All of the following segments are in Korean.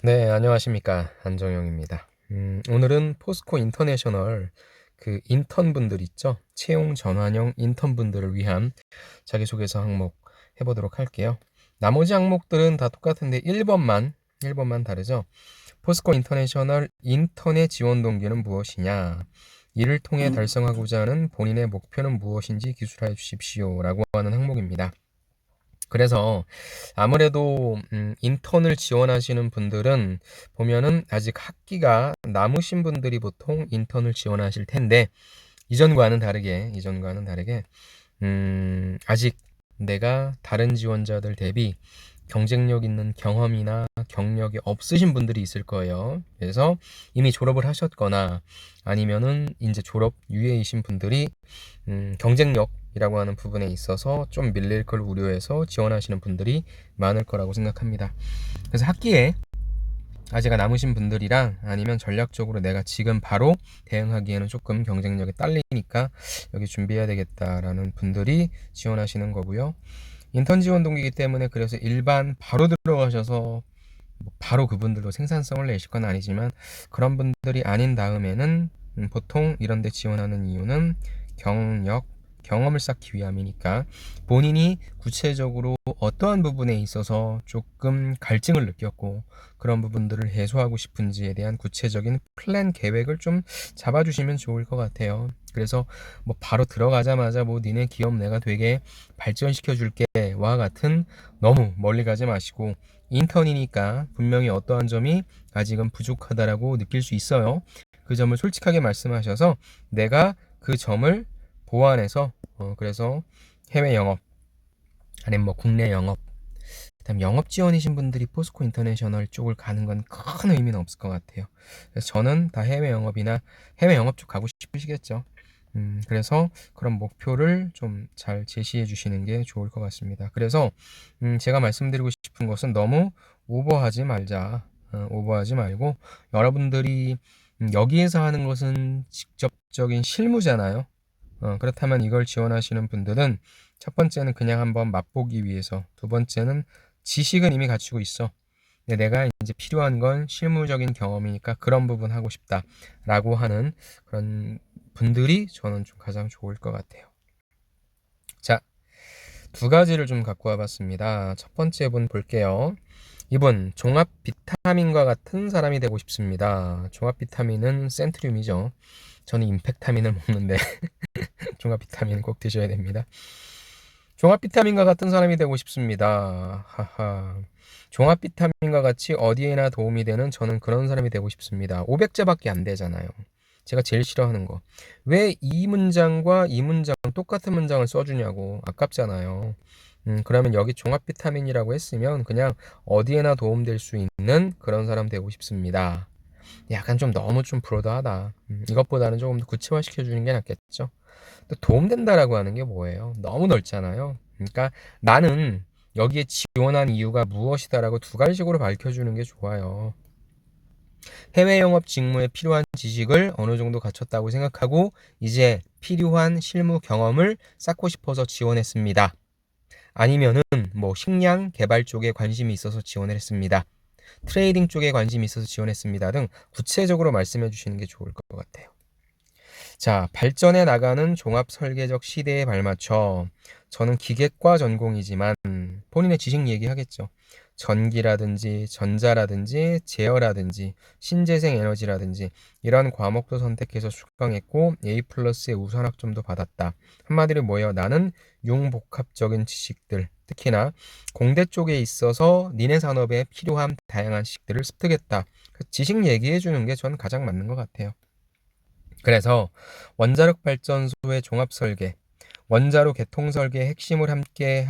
네, 안녕하십니까. 안정영입니다. 오늘은 포스코 인터내셔널 그 인턴분들 있죠? 채용 전환형 인턴분들을 위한 자기소개서 항목 해보도록 할게요. 나머지 항목들은 다 똑같은데 1번만 다르죠? 포스코 인터내셔널 인턴의 지원 동기는 무엇이냐? 이를 통해 달성하고자 하는 본인의 목표는 무엇인지 기술하여 주십시오. 라고 하는 항목입니다. 그래서 아무래도 인턴을 지원하시는 분들은 보면은 아직 학기가 남으신 분들이 보통 인턴을 지원하실 텐데 이전과는 다르게 아직 내가 다른 지원자들 대비 경쟁력 있는 경험이나 경력이 없으신 분들이 있을 거예요. 그래서 이미 졸업을 하셨거나 아니면은 이제 졸업 유예이신 분들이 경쟁력이라고 하는 부분에 있어서 좀 밀릴 걸 우려해서 지원하시는 분들이 많을 거라고 생각합니다. 그래서 학기에 아직 남으신 분들이랑 아니면 전략적으로 내가 지금 바로 대응하기에는 조금 경쟁력이 딸리니까 여기 준비해야 되겠다라는 분들이 지원하시는 거고요. 인턴 지원 동기이기 때문에 그래서 일반 바로 들어가셔서 바로 그분들도 생산성을 내실 건 아니지만 그런 분들이 아닌 다음에는 보통 이런 데 지원하는 이유는 경험을 쌓기 위함이니까 본인이 구체적으로 어떠한 부분에 있어서 조금 갈증을 느꼈고 그런 부분들을 해소하고 싶은지에 대한 구체적인 플랜 계획을 좀 잡아주시면 좋을 것 같아요. 그래서 뭐 바로 들어가자마자 뭐 니네 기업 내가 되게 발전시켜 줄게와 같은 너무 멀리 가지 마시고 인턴이니까 분명히 어떠한 점이 아직은 부족하다라고 느낄 수 있어요. 그 점을 솔직하게 말씀하셔서 내가 그 점을 보완해서 그래서 해외 영업 아니면 뭐 국내 영업 그다음 영업 지원이신 분들이 포스코 인터내셔널 쪽을 가는 건 큰 의미는 없을 것 같아요. 그래서 저는 다 해외 영업이나 해외 영업 쪽 가고 싶으시겠죠. 그래서 그런 목표를 좀 잘 제시해 주시는 게 좋을 것 같습니다. 그래서 제가 말씀드리고 싶은 것은 너무 오버하지 말자. 오버하지 말고 여러분들이 여기에서 하는 것은 직접적인 실무잖아요. 그렇다면 이걸 지원하시는 분들은 첫 번째는 그냥 한번 맛보기 위해서, 두 번째는 지식은 이미 갖추고 있어. 근데 내가 이제 필요한 건 실무적인 경험이니까 그런 부분 하고 싶다라고 하는 그런 분들이 저는 좀 가장 좋을 것 같아요. 자, 두 가지를 좀 갖고 와봤습니다. 첫 번째 분 볼게요. 이분 종합 비타민과 같은 사람이 되고 싶습니다. 종합 비타민은 센트륨이죠. 저는 임팩타민을 먹는데 종합 비타민은 꼭 드셔야 됩니다. 종합 비타민과 같은 사람이 되고 싶습니다. 하하. 종합 비타민과 같이 어디에나 도움이 되는 저는 그런 사람이 되고 싶습니다. 500자밖에 안 되잖아요. 제가 제일 싫어하는 거. 왜 이 문장과 이 문장 똑같은 문장을 써주냐고. 아깝잖아요. 그러면 여기 종합 비타민이라고 했으면 그냥 어디에나 도움될 수 있는 그런 사람 되고 싶습니다. 약간 좀 너무 좀 브로드하다. 이것보다는 조금 더 구체화시켜 주는 게 낫겠죠. 또 도움된다라고 하는 게 뭐예요? 너무 넓잖아요. 그러니까 나는 여기에 지원한 이유가 무엇이다라고 두 가지식으로 밝혀주는 게 좋아요. 해외 영업 직무에 필요한 지식을 어느 정도 갖췄다고 생각하고 이제 필요한 실무 경험을 쌓고 싶어서 지원했습니다. 아니면은 뭐 식량 개발 쪽에 관심이 있어서 지원을 했습니다. 트레이딩 쪽에 관심이 있어서 지원했습니다 등 구체적으로 말씀해 주시는 게 좋을 것 같아요. 자, 발전해 나가는 종합 설계적 시대에 발맞춰 저는 기계과 전공이지만 본인의 지식 얘기하겠죠. 전기라든지 전자라든지 제어라든지 신재생 에너지라든지 이런 과목도 선택해서 수강했고 A 플러스의 우선 학점도 받았다. 한마디로 뭐예요? 나는 융복합적인 지식들 특히나 공대 쪽에 있어서 니네 산업에 필요한 다양한 지식들을 습득했다. 그 지식 얘기해 주는 게 전 가장 맞는 것 같아요. 그래서 원자력 발전소의 종합 설계, 원자로 개통 설계의 핵심을 함께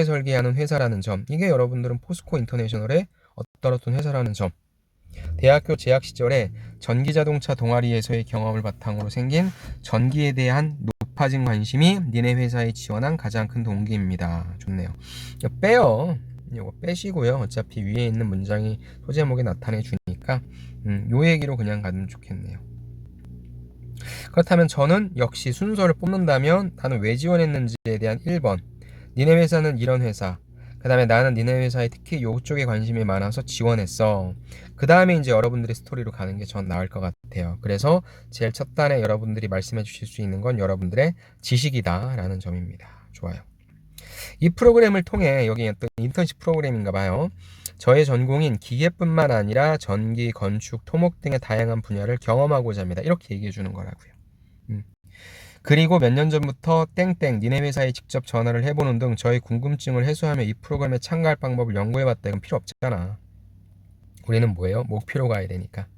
설계하는 회사라는 점, 이게 여러분들은 포스코 인터내셔널의 어떤 회사라는 점, 대학교 재학 시절에 전기자동차 동아리에서의 경험을 바탕으로 생긴 전기에 대한 높아진 관심이 니네 회사에 지원한 가장 큰 동기입니다. 좋네요. 이거 빼요. 이거 빼시고요. 어차피 위에 있는 문장이 소제목에 나타내 주니까 요 얘기로 그냥 가면 좋겠네요. 그렇다면 저는 역시 순서를 뽑는다면 나는 왜 지원했는지에 대한 1번. 니네 회사는 이런 회사. 그 그 다음에 나는 니네 회사에 특히 요쪽에 관심이 많아서 지원했어. 그 다음에 이제 여러분들의 스토리로 가는 게 전 나을 것 같아요. 그래서 제일 첫 단에 여러분들이 말씀해 주실 수 있는 건 여러분들의 지식이다 라는 점입니다. 좋아요. 이 프로그램을 통해 여기 어떤 인턴십 프로그램인가 봐요. 저의 전공인 기계뿐만 아니라 전기, 건축, 토목 등의 다양한 분야를 경험하고자 합니다. 이렇게 얘기해 주는 거라고요. 그리고 몇 년 전부터 땡땡 니네 회사에 직접 전화를 해보는 등 저의 궁금증을 해소하며 이 프로그램에 참가할 방법을 연구해봤다. 이건 필요 없잖아. 우리는 뭐예요? 목표로 가야 되니까.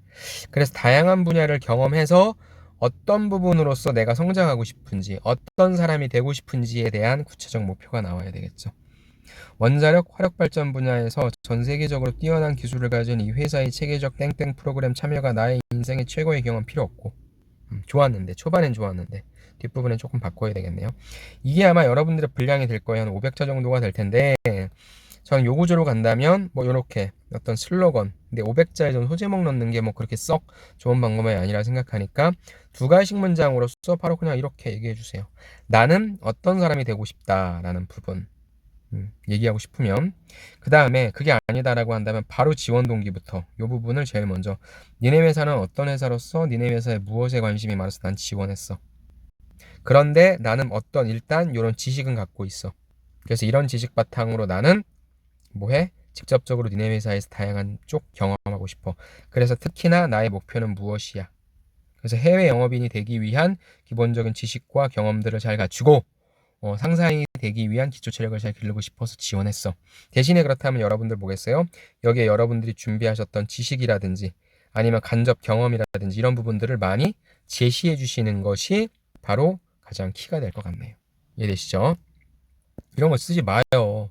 그래서 다양한 분야를 경험해서 어떤 부분으로서 내가 성장하고 싶은지, 어떤 사람이 되고 싶은지에 대한 구체적 목표가 나와야 되겠죠. 원자력, 화력발전 분야에서 전 세계적으로 뛰어난 기술을 가진 이 회사의 체계적 땡땡 프로그램 참여가 나의 인생의 최고의 경험 필요 없고 좋았는데 초반엔 좋았는데 뒷부분엔 조금 바꿔야 되겠네요. 이게 아마 여러분들의 분량이 될 거예요. 한 500자 정도가 될 텐데 저는 요 구조로 간다면 뭐 요렇게 어떤 슬로건 근데 500자에 좀 소제목 넣는 게 뭐 그렇게 썩 좋은 방법이 아니라 생각하니까 두 가지 문장으로서 바로 그냥 이렇게 얘기해 주세요. 나는 어떤 사람이 되고 싶다라는 부분 얘기하고 싶으면 그 다음에 그게 아니다라고 한다면 바로 지원 동기부터 이 부분을 제일 먼저 니네 회사는 어떤 회사로서 니네 회사에 무엇에 관심이 많아서 난 지원했어. 그런데 나는 어떤 일단 이런 지식은 갖고 있어. 그래서 이런 지식 바탕으로 나는 뭐해? 직접적으로 니네 회사에서 다양한 쪽 경험하고 싶어. 그래서 특히나 나의 목표는 무엇이야? 그래서 해외 영업인이 되기 위한 기본적인 지식과 경험들을 잘 갖추고 상사이 되기 위한 기초 체력을 잘 기르고 싶어서 지원했어. 대신에 그렇다면 여러분들 뭐겠어요? 여기에 여러분들이 준비하셨던 지식이라든지 아니면 간접 경험이라든지 이런 부분들을 많이 제시해 주시는 것이 바로 가장 키가 될 것 같네요. 이해되시죠? 이런 거 쓰지 마요. 뭐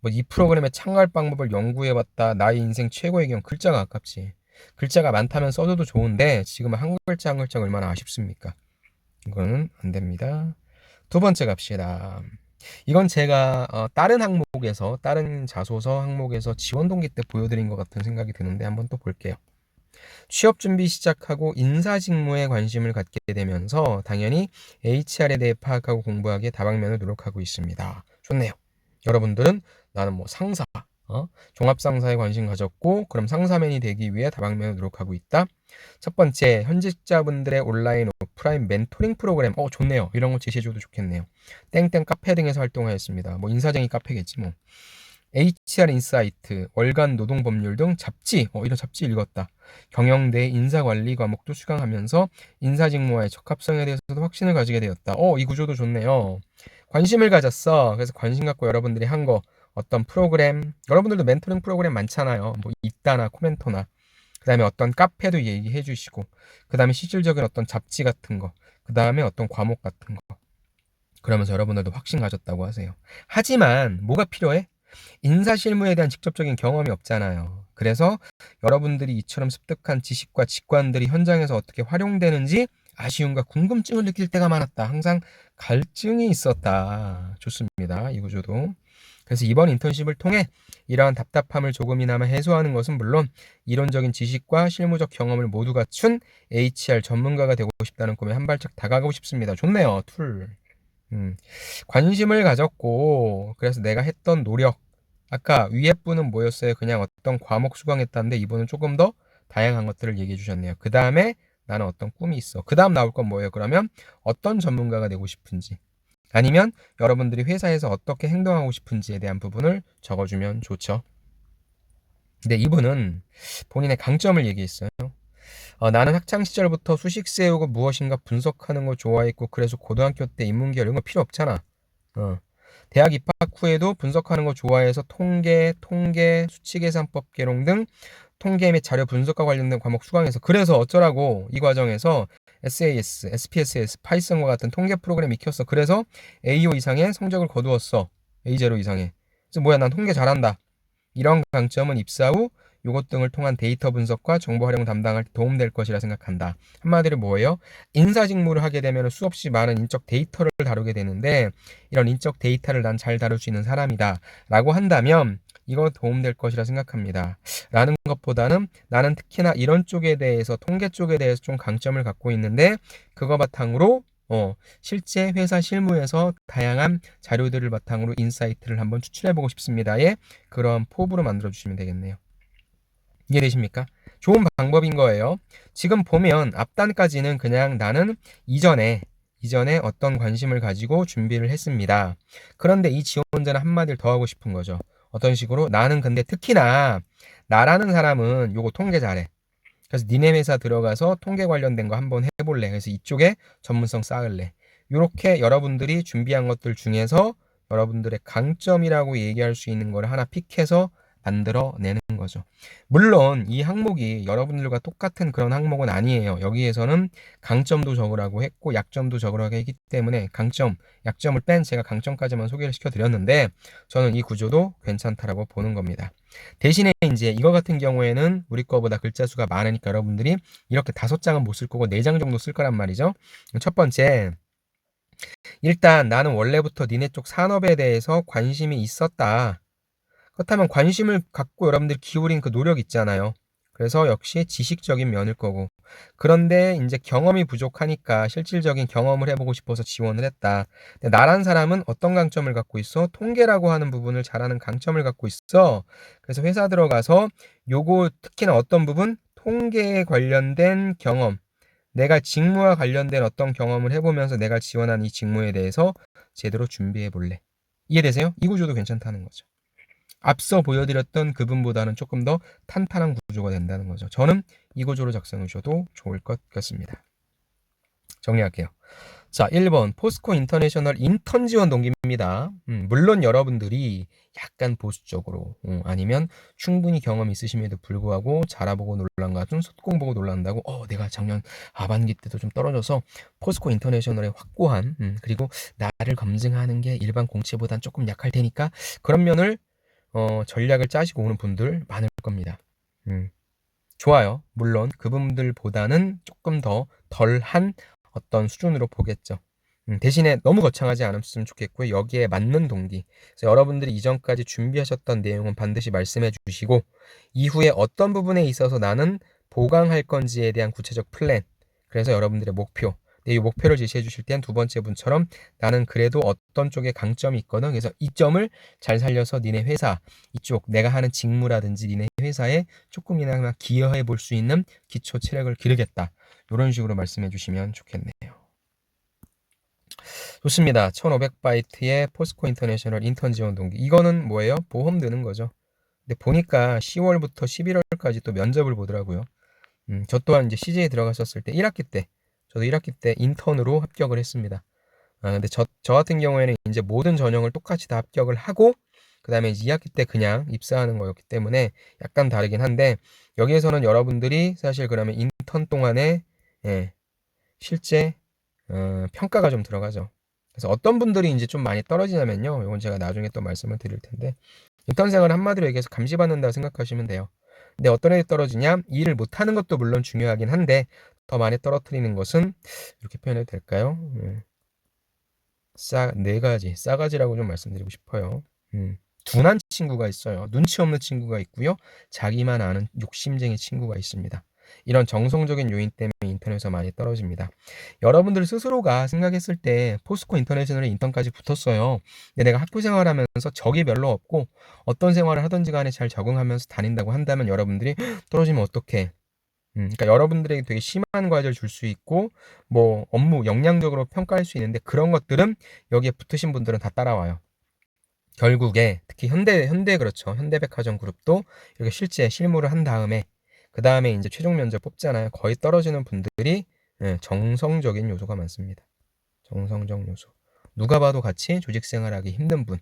이 프로그램에 참가할 방법을 연구해봤다. 나의 인생 최고의 경험. 글자가 아깝지. 글자가 많다면 써줘도 좋은데 지금은 한 글자 한 글자가 얼마나 아쉽습니까? 이거는 안 됩니다. 두 번째 갑시다. 이건 제가 다른 항목에서 다른 자소서 항목에서 지원 동기 때 보여드린 것 같은 생각이 드는데 한번 또 볼게요. 취업 준비 시작하고 인사 직무에 관심을 갖게 되면서 당연히 HR에 대해 파악하고 공부하기에 다방면을 노력하고 있습니다. 좋네요. 여러분들은 나는 뭐 상사, 종합상사에 관심 가졌고 그럼 상사맨이 되기 위해 다방면을 노력하고 있다. 첫 번째, 현직자분들의 온라인 오프라인 멘토링 프로그램. 좋네요. 이런 거 제시해줘도 좋겠네요. 땡땡 카페 등에서 활동하였습니다. 뭐 인사쟁이 카페겠지 뭐. HR 인사이트, 월간 노동법률 등 잡지, 이런 잡지 읽었다. 경영대 인사관리 과목도 수강하면서 인사직무와의 적합성에 대해서도 확신을 가지게 되었다. 이 구조도 좋네요. 관심을 가졌어. 그래서 관심 갖고 여러분들이 한 거, 어떤 프로그램, 여러분들도 멘토링 프로그램 많잖아요. 뭐 있다나 코멘토나. 그 다음에 어떤 카페도 얘기해 주시고, 그 다음에 실질적인 어떤 잡지 같은 거, 그 다음에 어떤 과목 같은 거. 그러면서 여러분들도 확신 가졌다고 하세요. 하지만 뭐가 필요해? 인사 실무에 대한 직접적인 경험이 없잖아요. 그래서 여러분들이 이처럼 습득한 지식과 직관들이 현장에서 어떻게 활용되는지 아쉬움과 궁금증을 느낄 때가 많았다. 항상 갈증이 있었다. 좋습니다. 이 구조도. 그래서 이번 인턴십을 통해 이러한 답답함을 조금이나마 해소하는 것은 물론 이론적인 지식과 실무적 경험을 모두 갖춘 HR 전문가가 되고 싶다는 꿈에 한 발짝 다가가고 싶습니다. 좋네요. 툴. 관심을 가졌고 그래서 내가 했던 노력 아까 위에 분은 뭐였어요? 그냥 어떤 과목 수강했다는데 이분은 조금 더 다양한 것들을 얘기해 주셨네요. 그 다음에 나는 어떤 꿈이 있어. 그 다음 나올 건 뭐예요? 그러면 어떤 전문가가 되고 싶은지 아니면 여러분들이 회사에서 어떻게 행동하고 싶은지에 대한 부분을 적어주면 좋죠. 근데 이분은 본인의 강점을 얘기했어요. 나는 학창 시절부터 수식 세우고 무엇인가 분석하는 거 좋아했고 그래서 고등학교 때 인문계열 이런 거 필요 없잖아. 대학 입학 후에도 분석하는 거 좋아해서 통계, 수치계산법 개론 등 통계 및 자료 분석과 관련된 과목 수강해서 그래서 어쩌라고 이 과정에서 SAS, SPSS, 파이썬과 같은 통계 프로그램 익혔어. 그래서 A5 이상의 성적을 거두었어. A0 이상의. 그래서 뭐야 난 통계 잘한다. 이런 강점은 입사 후 요것 등을 통한 데이터 분석과 정보 활용 담당할 때 도움될 것이라 생각한다. 한마디로 뭐예요? 인사 직무를 하게 되면 수없이 많은 인적 데이터를 다루게 되는데 이런 인적 데이터를 난 잘 다룰 수 있는 사람이다 라고 한다면 이거 도움될 것이라 생각합니다. 라는 것보다는 나는 특히나 이런 쪽에 대해서 통계 쪽에 대해서 좀 강점을 갖고 있는데 그거 바탕으로 실제 회사 실무에서 다양한 자료들을 바탕으로 인사이트를 한번 추출해보고 싶습니다의 그런 포부로 만들어주시면 되겠네요. 이해되십니까? 좋은 방법인 거예요. 지금 보면 앞단까지는 그냥 나는 이전에 어떤 관심을 가지고 준비를 했습니다. 그런데 이 지원자는 한마디를 더 하고 싶은 거죠. 어떤 식으로? 나는 근데 특히나 나라는 사람은 요거 통계 잘해. 그래서 니네 회사 들어가서 통계 관련된 거 한번 해볼래. 그래서 이쪽에 전문성 쌓을래. 이렇게 여러분들이 준비한 것들 중에서 여러분들의 강점이라고 얘기할 수 있는 거를 하나 픽해서 만들어내는 거죠. 물론 이 항목이 여러분들과 똑같은 그런 항목은 아니에요. 여기에서는 강점도 적으라고 했고 약점도 적으라고 했기 때문에 강점, 약점을 뺀 제가 강점까지만 소개를 시켜드렸는데 저는 이 구조도 괜찮다라고 보는 겁니다. 대신에 이제 이거 같은 경우에는 우리 거보다 글자 수가 많으니까 여러분들이 이렇게 5장은 못 쓸 거고 4장 정도 쓸 거란 말이죠. 첫 번째, 일단 나는 원래부터 니네 쪽 산업에 대해서 관심이 있었다. 그렇다면 관심을 갖고 여러분들이 기울인 그 노력 있잖아요. 그래서 역시 지식적인 면일 거고. 그런데 이제 경험이 부족하니까 실질적인 경험을 해보고 싶어서 지원을 했다. 근데 나란 사람은 어떤 강점을 갖고 있어? 통계라고 하는 부분을 잘하는 강점을 갖고 있어. 그래서 회사 들어가서 요거 특히나 어떤 부분? 통계에 관련된 경험. 내가 직무와 관련된 어떤 경험을 해보면서 내가 지원한 이 직무에 대해서 제대로 준비해 볼래. 이해되세요? 이 구조도 괜찮다는 거죠. 앞서 보여드렸던 그분보다는 조금 더 탄탄한 구조가 된다는 거죠. 저는 이 구조로 작성해 주셔도 좋을 것 같습니다. 정리할게요. 자, 1번 포스코 인터내셔널 인턴 지원 동기입니다. 물론 여러분들이 약간 보수적으로 아니면 충분히 경험이 있으심에도 불구하고 자라보고 놀란 것 같은 속공 보고 놀란다고 내가 작년 하반기 때도 좀 떨어져서 포스코 인터내셔널의 확고한 그리고 나를 검증하는 게 일반 공채보단 조금 약할 테니까 그런 면을 전략을 짜시고 오는 분들 많을 겁니다. 좋아요. 물론 그분들보다는 조금 더 덜한 어떤 수준으로 보겠죠. 대신에 너무 거창하지 않았으면 좋겠고요. 여기에 맞는 동기. 그래서 여러분들이 이전까지 준비하셨던 내용은 반드시 말씀해 주시고 이후에 어떤 부분에 있어서 나는 보강할 건지에 대한 구체적 플랜. 그래서 여러분들의 목표. 이 목표를 제시해 주실 땐 두 번째 분처럼 나는 그래도 어떤 쪽에 강점이 있거든. 그래서 이 점을 잘 살려서 니네 회사 이쪽 내가 하는 직무라든지 니네 회사에 조금이나마 기여해 볼 수 있는 기초 체력을 기르겠다. 이런 식으로 말씀해 주시면 좋겠네요. 좋습니다. 1500바이트의 포스코 인터내셔널 인턴 지원 동기. 이거는 뭐예요? 보험 드는 거죠. 근데 보니까 10월부터 11월까지 또 면접을 보더라고요. 저 또한 이제 CJ에 들어갔었을 때 1학기 때 저도 1학기 때 인턴으로 합격을 했습니다. 근데 저 같은 경우에는 이제 모든 전형을 똑같이 다 합격을 하고 그 다음에 이제 2학기 때 그냥 입사하는 거였기 때문에 약간 다르긴 한데 여기에서는 여러분들이 사실 그러면 인턴 동안에 실제 평가가 좀 들어가죠. 그래서 어떤 분들이 이제 좀 많이 떨어지냐면요. 이건 제가 나중에 또 말씀을 드릴 텐데 인턴 생활을 한마디로 얘기해서 감시받는다고 생각하시면 돼요. 근데 어떤 애들이 떨어지냐? 일을 못하는 것도 물론 중요하긴 한데 더 많이 떨어뜨리는 것은 이렇게 표현해도 될까요? 네 가지, 싸가지라고 좀 말씀드리고 싶어요. 둔한 친구가 있어요. 눈치 없는 친구가 있고요. 자기만 아는 욕심쟁이 친구가 있습니다. 이런 정성적인 요인 때문에 인턴에서 많이 떨어집니다. 여러분들 스스로가 생각했을 때 포스코 인터내셔널에 인턴까지 붙었어요. 근데 내가 학교 생활하면서 적이 별로 없고 어떤 생활을 하든지 간에 잘 적응하면서 다닌다고 한다면 여러분들이 떨어지면 어떡해? 그러니까 여러분들에게 되게 심한 과제를 줄 수 있고 뭐 업무 역량적으로 평가할 수 있는데 그런 것들은 여기에 붙으신 분들은 다 따라와요. 결국에 특히 현대 그렇죠. 현대백화점 그룹도 이렇게 실제 실무를 한 다음에 그 다음에 이제 최종 면접 뽑잖아요. 거의 떨어지는 분들이 정성적인 요소가 많습니다. 정성적 요소. 누가 봐도 같이 조직 생활하기 힘든 분.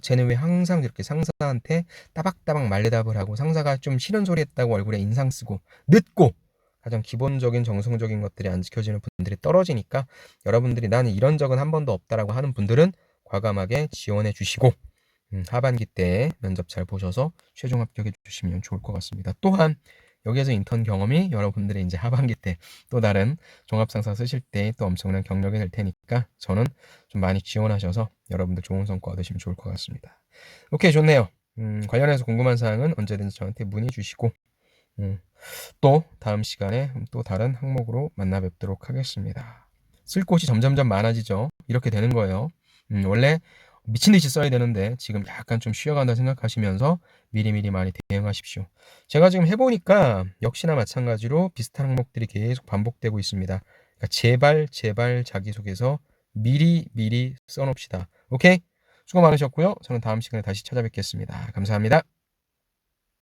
쟤는 왜 항상 이렇게 상사한테 따박따박 말대답을 하고 상사가 좀 싫은 소리 했다고 얼굴에 인상 쓰고 늦고 가장 기본적인 정성적인 것들이 안 지켜지는 분들이 떨어지니까 여러분들이 나는 이런 적은 한 번도 없다라고 하는 분들은 과감하게 지원해 주시고 하반기 때 면접 잘 보셔서 최종 합격해 주시면 좋을 것 같습니다. 또한 여기에서 인턴 경험이 여러분들의 이제 하반기 때 또 다른 종합상사 쓰실 때 또 엄청난 경력이 될 테니까 저는 좀 많이 지원하셔서 여러분들 좋은 성과 얻으시면 좋을 것 같습니다. 오케이, 좋네요. 관련해서 궁금한 사항은 언제든지 저한테 문의 주시고 또 다음 시간에 또 다른 항목으로 만나 뵙도록 하겠습니다. 쓸 곳이 점점점 많아지죠. 이렇게 되는 거예요. 원래 미친 듯이 써야 되는데 지금 약간 좀 쉬어간다 생각하시면서 미리미리 많이 대응하십시오. 제가 지금 해보니까 역시나 마찬가지로 비슷한 항목들이 계속 반복되고 있습니다. 그러니까 제발 자기소개서 미리 써놓읍시다. 오케이? 수고 많으셨고요. 저는 다음 시간에 다시 찾아뵙겠습니다. 감사합니다.